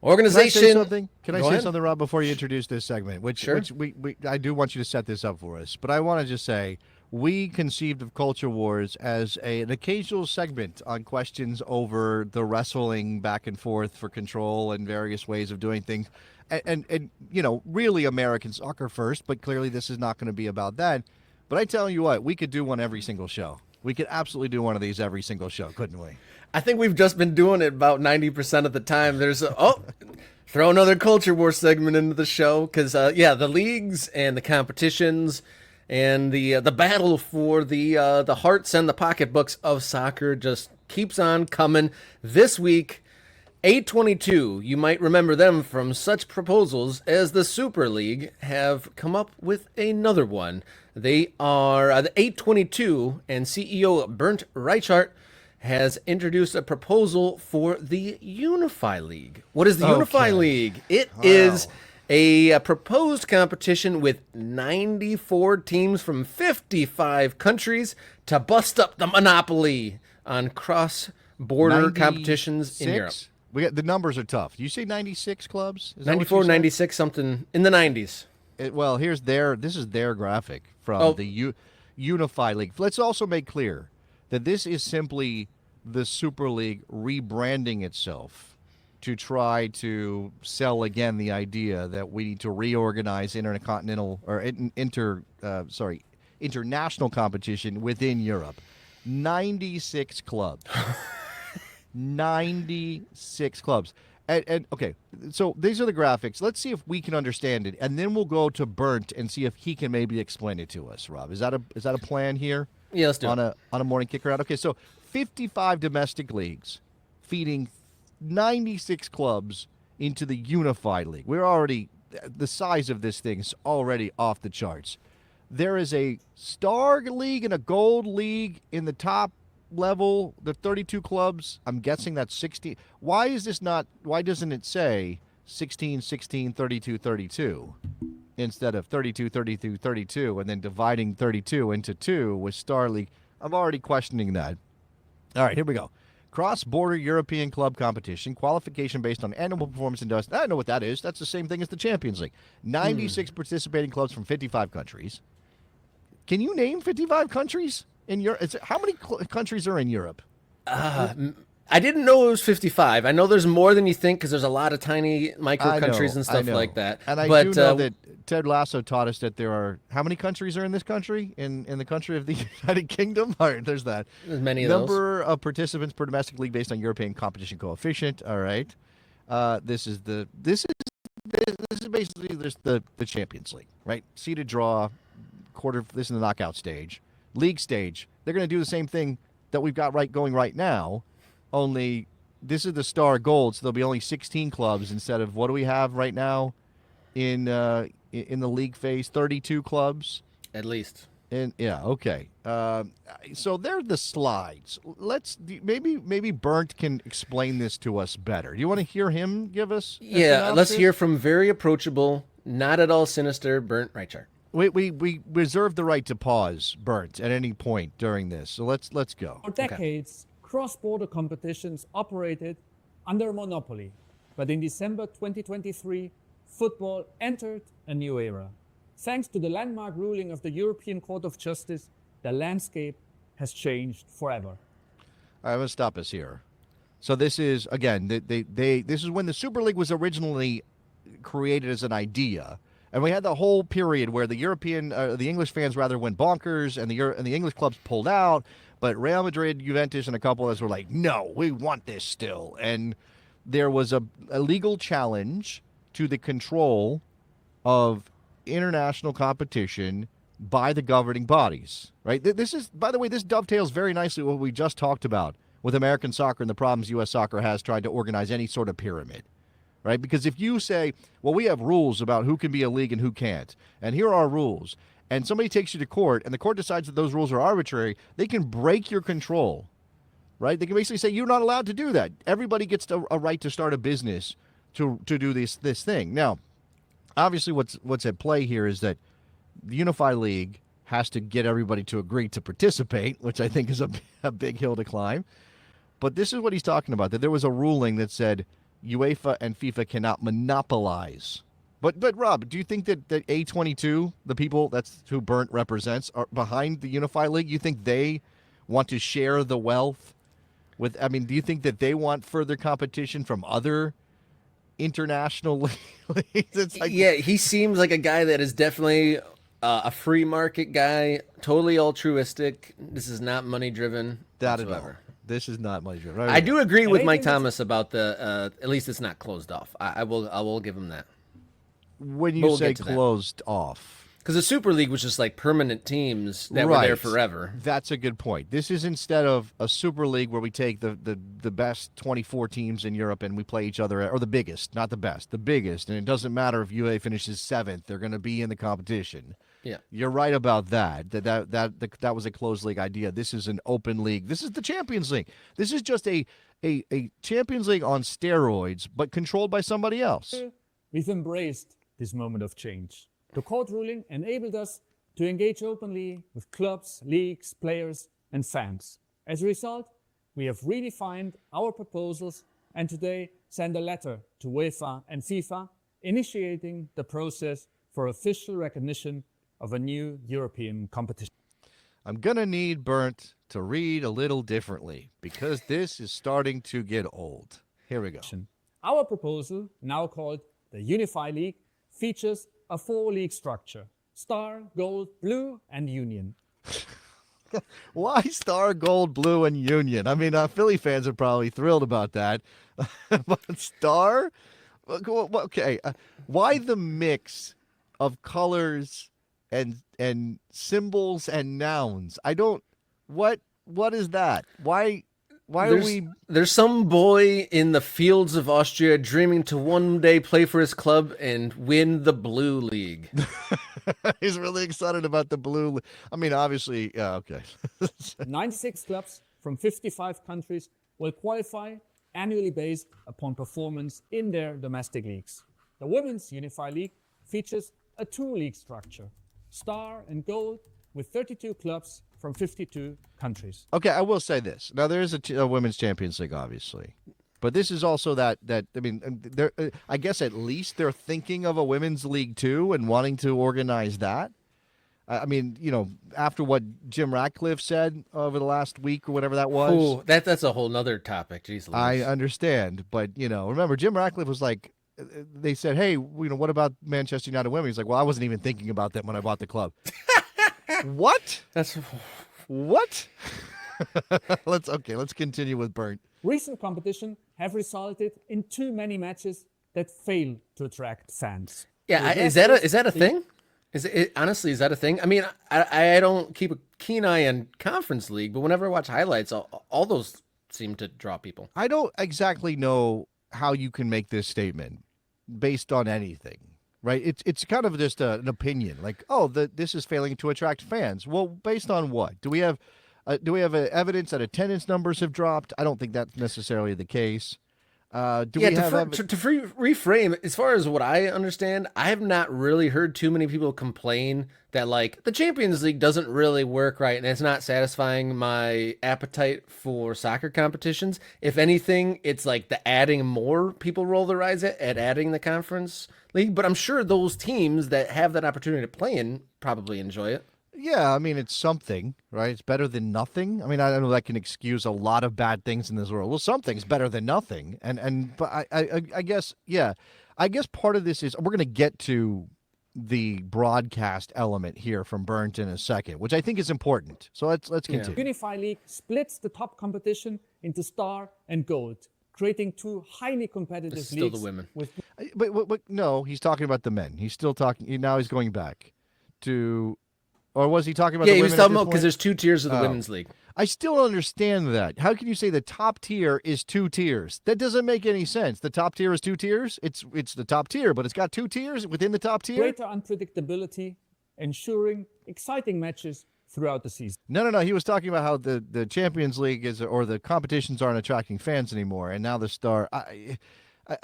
Organization. Can I say something, Rob, before you introduce this segment? Sure. Which I do want you to set this up for us, but I want to just say we conceived of Culture Wars as an occasional segment on questions over the wrestling back and forth for control and various ways of doing things, and really American soccer first. But clearly, this is not going to be about that. But I tell you what, we could do one every single show. We could absolutely do one of these every single show, couldn't we? I think we've just been doing it about 90% of the time. Throw another Culture War segment into the show because, the leagues and the competitions and the battle for the hearts and the pocketbooks of soccer just keeps on coming. This week, 822, you might remember them from such proposals as the Super League, have come up with another one. They are the 822, and CEO Bernd Reichart has introduced a proposal for the Unify League. What is the Unify League? It is a proposed competition with 94 teams from 55 countries to bust up the monopoly on cross-border competitions in Europe. The numbers are tough. You say 96 clubs? 94, 96, something in the 90s. This is their graphic from the Unify League. Let's also make clear that this is simply the Super League rebranding itself to try to sell again the idea that we need to reorganize international competition within Europe. 96 clubs. 96 clubs. And okay, so these are the graphics. Let's see if we can understand it, and then we'll go to Burnt and see if he can maybe explain it to us. Rob, is that a plan here? Yeah, let's do it on a morning kick around. Okay, so 55 domestic leagues feeding 96 clubs into the Unified League. The size of this thing is already off the charts. There is a Star League and a Gold League in the top level, the 32 clubs. I'm guessing that's 60. Why doesn't it say 16, 16, 32, 32 instead of 32, 32, 32 and then dividing 32 into 2 with Star League? I'm already questioning that. All right, here we go. Cross-border European club competition, qualification based on annual performance and I know what that is. That's the same thing as the Champions League. 96 participating clubs from 55 countries. Can you name 55 countries? In Europe, how many countries are in Europe? I didn't know it was 55. I know there's more than you think because there's a lot of tiny micro countries and stuff like that. And I do know that Ted Lasso taught us that there are how many countries are in this country? In the country of the United Kingdom? All right, there's that. There's many of Number of participants per domestic league based on European competition coefficient. All right. This is basically the Champions League, right? Seeded draw, this is the knockout stage. League stage, they're going to do the same thing that we've got going right now, only this is the Star Gold, so there'll be only 16 clubs instead of what do we have right now in the league phase? 32 clubs at least. And okay. So they're the slides. Maybe Burnt can explain this to us better. Do you want to hear him give us? Let's hear from very approachable, not at all sinister Bernd Reichart. We reserve the right to pause, Burnt, at any point during this. So let's go. For decades, cross-border competitions operated under a monopoly. But in December 2023, football entered a new era. Thanks to the landmark ruling of the European Court of Justice, the landscape has changed forever. All right, I'm going to stop us here. So this is, again, this is when the Super League was originally created as an idea. And we had the whole period where the English fans rather went bonkers, and the English clubs pulled out. But Real Madrid, Juventus, and a couple of us were like, "No, we want this still." And there was a legal challenge to the control of international competition by the governing bodies. Right? This is, by the way, this dovetails very nicely with what we just talked about with American soccer and the problems U.S. soccer has trying to organize any sort of pyramid. Right? Because if you say, well, we have rules about who can be a league and who can't, and here are our rules, and somebody takes you to court, and the court decides that those rules are arbitrary, they can break your control, right? They can basically say, you're not allowed to do that. Everybody gets a right to start a business to do this thing. Now, obviously what's at play here is that the Unify League has to get everybody to agree to participate, which I think is a big hill to climb. But this is what he's talking about, that there was a ruling that said, UEFA and FIFA cannot monopolize. But Rob, do you think that A22, the people that's who Bernd represents, are behind the Unify League? You think they want to share the wealth with? I mean, do you think that they want further competition from other international leagues? It's like, Yeah, he seems like a guy that is definitely a free market guy, totally altruistic. This is not money driven that at all. whatsoever. This is not my dream. I do agree with I Mike think it's- Thomas about the at least it's not closed off. I will give him that. When But you we'll say get to that. closed off, Because the Super League was just like permanent teams that were there forever. That's a good point. This is instead of a Super League where we take the best 24 teams in Europe and we play each other, or the biggest, not the best, the biggest. And it doesn't matter if UA finishes 7th, they're going to be in the competition. Yeah. You're right about that. That was a closed league idea. This is an open league. This is the Champions League. This is just a Champions League on steroids, but controlled by somebody else. We've embraced this moment of change. The court ruling enabled us to engage openly with clubs, leagues, players, and fans. As a result, we have redefined our proposals and today send a letter to UEFA and FIFA initiating the process for official recognition of a new European competition. I'm going to need Bernd to read a little differently because this is starting to get old. Here we go. Our proposal, now called the Unify League, features a 4-league structure: Star, Gold, Blue, and Union. Why Star, Gold, Blue, and Union? I mean, Philly fans are probably thrilled about that. But Star? Okay. Why the mix of colors and symbols and nouns? I don't... What is that? Why are we... There's some boy in the fields of Austria dreaming to one day play for his club and win the Blue League. He's really excited about the blue. I mean, obviously, yeah, okay. 96 clubs from 55 countries will qualify annually based upon performance in their domestic leagues. The Women's Unify League features a 2-league structure: Star and Gold, with 32 clubs from 52 countries. Okay, I will say this. Now, there is a Women's Champions League, obviously. But this is also that I mean, I guess at least they're thinking of a women's league too and wanting to organize that. I mean, you know, after what Jim Ratcliffe said over the last week or whatever that was. Ooh, that's a whole nother topic. Jeez Louise. I understand. But, you know, remember, Jim Ratcliffe was like, they said, hey, you know, what about Manchester United women? He's like, well, I wasn't even thinking about them when I bought the club. What? That's What? Let's continue with Bernd. Recent competition have resulted in too many matches that fail to attract fans. yeah. To Is address that a this, thing? Honestly, is that a thing? I mean, I don't keep a keen eye on Conference League, but whenever I watch highlights, all those seem to draw people. I don't exactly know how you can make this statement based on anything, right? It's kind of just an opinion, like, oh, this is failing to attract fans. Well, based on what? Do we have evidence that attendance numbers have dropped? I don't think that's necessarily the case. Do we have reframe, as far as what I understand, I have not really heard too many people complain that like the Champions League doesn't really work right and it's not satisfying my appetite for soccer competitions. If anything, it's like the adding more people roll their eyes at adding the Conference League. But I'm sure those teams that have that opportunity to play in probably enjoy it. Yeah, I mean, it's something, right? It's better than nothing. I mean, I don't know that can excuse a lot of bad things in this world. Well, something's better than nothing. But I guess, yeah, I guess part of this is we're going to get to the broadcast element here from Bernd in a second, which I think is important. So let's continue. Unify League splits the top competition into Star and Gold, creating 2 highly competitive It's still leagues. the women. With But no, he's talking about the men. He's still talking. Now he's going back to, or was he talking about? Yeah, the he was women at talking this about because point? there's 2 tiers of the Women's League. I still don't understand that. How can you say the top tier is 2 tiers? That doesn't make any sense. The top tier is 2 tiers. It's the top tier, but it's got 2 tiers within the top tier. greater unpredictability, ensuring exciting matches throughout the season. No. He was talking about how the Champions League or the competitions aren't attracting fans anymore, and now the Star. I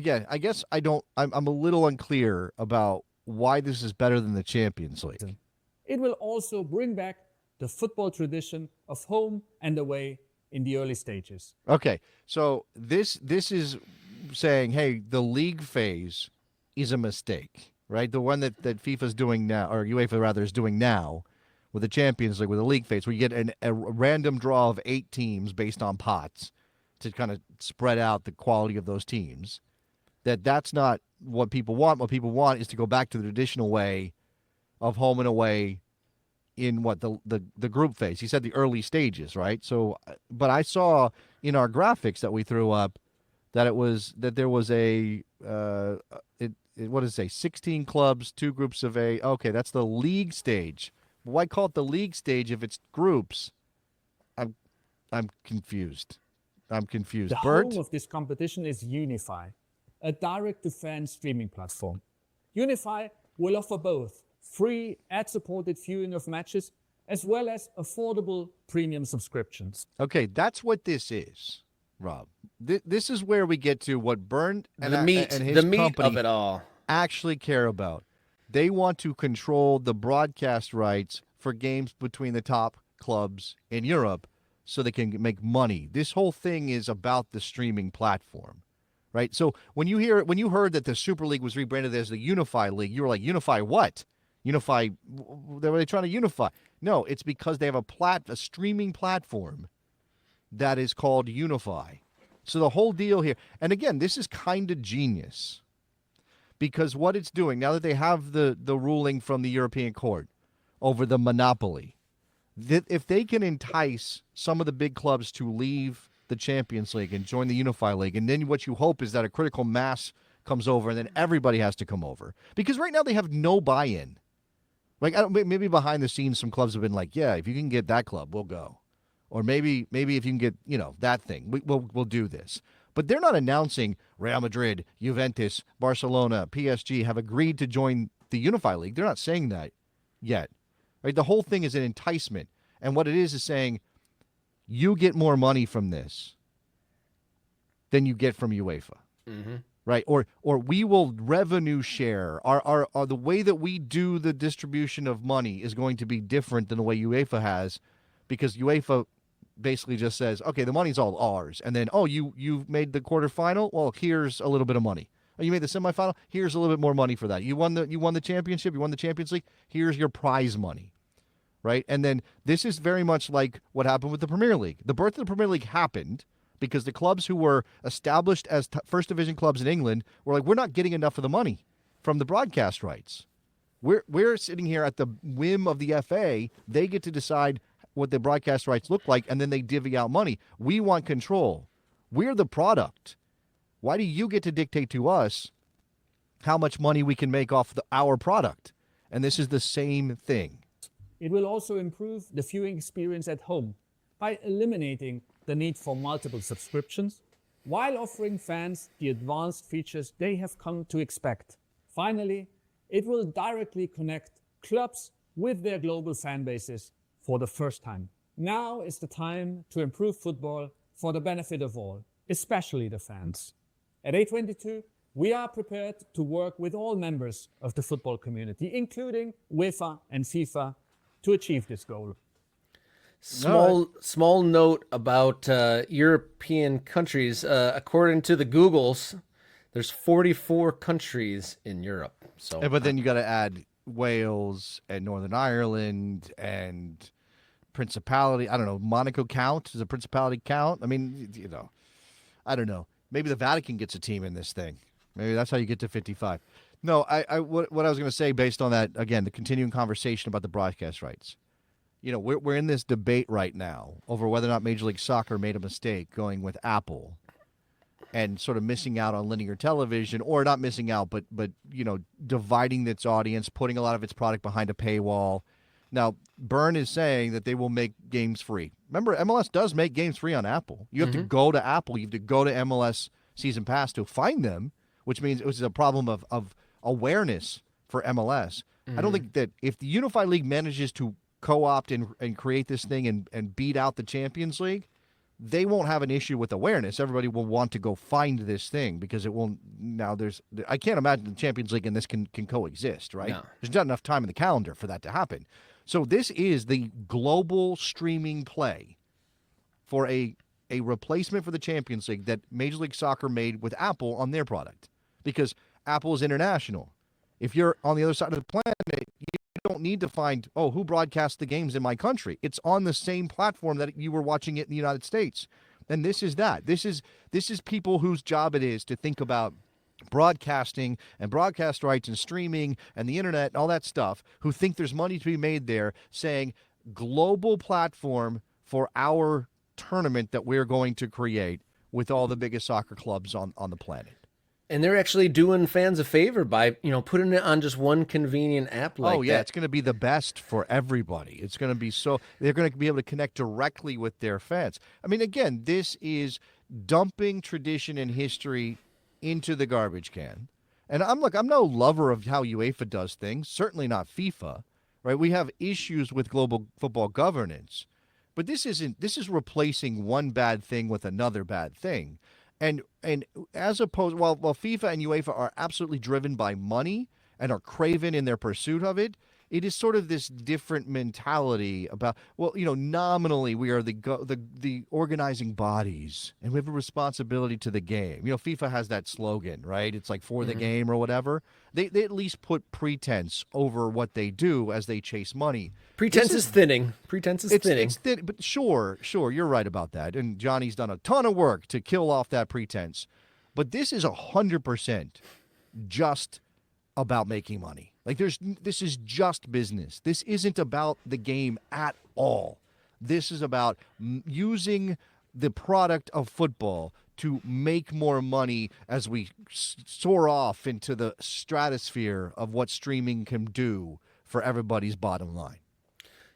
guess I don't. I'm a little unclear about why this is better than the Champions League. It will also bring back the football tradition of home and away in the early stages. Okay, so this is saying, hey, the league phase is a mistake, right? The one that FIFA's doing now, or UEFA rather, is doing now with the Champions League, with the league phase, where you get a random draw of 8 teams based on pots to kind of spread out the quality of those teams. That's not what people want. What people want is to go back to the traditional way of home and away in what the group phase. He said the early stages, right? So, but I saw in our graphics that we threw up that there was a what does it say? 16 clubs, 2 groups of 8. Okay, that's the league stage. Why call it the league stage if it's groups? I'm confused. The Bert? home of this competition is Unify, a direct-to-fan streaming platform. Unify will offer both free ad-supported viewing of matches as well as affordable premium subscriptions. Okay, that's what this is, Rob. This is where we get to what Bernd and his the meat company of it all. actually care about. They want to control the broadcast rights for games between the top clubs in Europe so they can make money. This whole thing is about the streaming platform, right? So when you heard that the Super League was rebranded as the Unify League, you were like, Unify what? Unify? Were they trying to unify? No, it's because they have a streaming platform that is called Unify. So the whole deal here, and again, this is kind of genius. Because what it's doing, now that they have the ruling from the European Court over the monopoly, that if they can entice some of the big clubs to leave the Champions League and join the Unify League, and then what you hope is that a critical mass comes over and then everybody has to come over. Because right now they have no buy-in. Like, maybe behind the scenes some clubs have been like, yeah, if you can get that club, we'll go. Or maybe if you can get, that thing, we'll do this. But they're not announcing Real Madrid, Juventus, Barcelona, PSG have agreed to join the Unify League. They're not saying that yet. Right? The whole thing is an enticement. And what it is saying, you get more money from this than you get from UEFA. Mm-hmm. Right? Or we will revenue share. Our the way that we do the distribution of money is going to be different than the way UEFA has, because UEFA basically just says, okay, the money's all ours. And then, you made the quarterfinal? Well, here's a little bit of money. Oh, you made the semifinal? Here's a little bit more money for that. You won the championship, you won the Champions League, here's your prize money. Right? And then this is very much like what happened with the Premier League. The birth of the Premier League happened because the clubs who were established as first division clubs in England were like, we're not getting enough of the money from the broadcast rights. We're sitting here at the whim of the FA. They get to decide what the broadcast rights look like, and then they divvy out money. We want control. We're the product. Why do you get to dictate to us how much money we can make off our product? And this is the same thing. It will also improve the viewing experience at home by eliminating the need for multiple subscriptions while offering fans the advanced features they have come to expect. Finally, it will directly connect clubs with their global fan bases for the first time. Now is the time to improve football for the benefit of all, especially the fans. At A22, we are prepared to work with all members of the football community, including UEFA and FIFA, to achieve this goal. Small note about European countries. According to the Googles, there's 44 countries in Europe. So, but then you got to add Wales and Northern Ireland and Principality. I don't know. Monaco count? Does a Principality count? I mean, I don't know. Maybe the Vatican gets a team in this thing. Maybe that's how you get to 55. No, what I was going to say based on that, again, the continuing conversation about the broadcast rights. We're in this debate right now over whether or not Major League Soccer made a mistake going with Apple and sort of missing out on linear television, or not missing out, but dividing its audience, putting a lot of its product behind a paywall. Now, Byrne is saying that they will make games free. Remember, MLS does make games free on Apple. You have to go to Apple. You have to go to MLS Season Pass to find them, which means it was a problem of awareness for MLS. I don't think that if the Unified League manages to co-opt and create this thing and beat out the Champions League, they won't have an issue with awareness. Everybody will want to go find this thing because it will. Now, I can't imagine the Champions League and this can coexist, right? No. There's not enough time in the calendar for that to happen. So this is the global streaming play for a a replacement for the Champions League that Major League Soccer made with Apple on their product, because Apple is international. If you're on the other side of the planet, you don't need to find, oh, who broadcasts the games in my country. It's on the same platform that you were watching it in the United States. And this is that. This is people whose job it is to think about broadcasting and broadcast rights and streaming and the internet and all that stuff, who think there's money to be made there, saying global platform for our tournament that we're going to create with all the biggest soccer clubs on the planet. And they're actually doing fans a favor by, putting it on just one convenient app like that. It's going to be the best for everybody. It's going to be they're going to be able to connect directly with their fans. I mean, again, this is dumping tradition and history into the garbage can. And I'm no lover of how UEFA does things, certainly not FIFA, right? We have issues with global football governance, but this is replacing one bad thing with another bad thing. And as opposed, while FIFA and UEFA are absolutely driven by money and are craven in their pursuit of it, it is sort of this different mentality about, nominally we are the organizing bodies and we have a responsibility to the game. FIFA has that slogan, right? It's like for the game or whatever. They at least put pretense over what they do as they chase money. Pretense is thinning. Pretense is thinning. It's thin, but sure, you're right about that. And Johnny's done a ton of work to kill off that pretense. But this is 100% just about making money. Like this is just business. This isn't about the game at all. This is about using the product of football to make more money as we soar off into the stratosphere of what streaming can do for everybody's bottom line.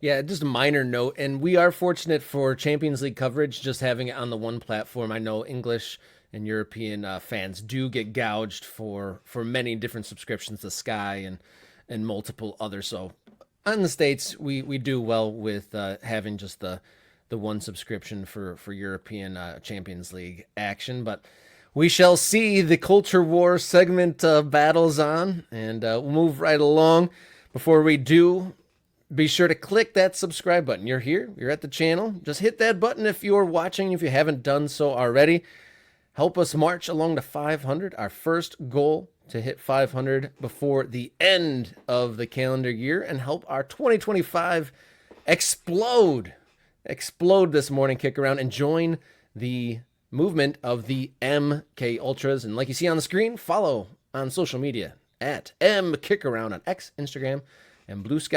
Yeah, just a minor note, and we are fortunate for Champions League coverage, just having it on the one platform. I know English and European fans do get gouged for many different subscriptions to Sky and multiple others. So on the States, we do well with having just the one subscription for European Champions League action. But we shall see. The Culture War segment battles on, and we'll move right along. Before we do, be sure to click that subscribe button. You're here, you're at the channel. Just hit that button if you're watching, if you haven't done so already. Help us march along to 500, our first goal to hit 500 before the end of the calendar year, and help our 2025 explode this morning kick around and join the movement of the MK Ultras. And like you see on the screen, follow on social media at MKickaround on X, Instagram, and Blue Sky.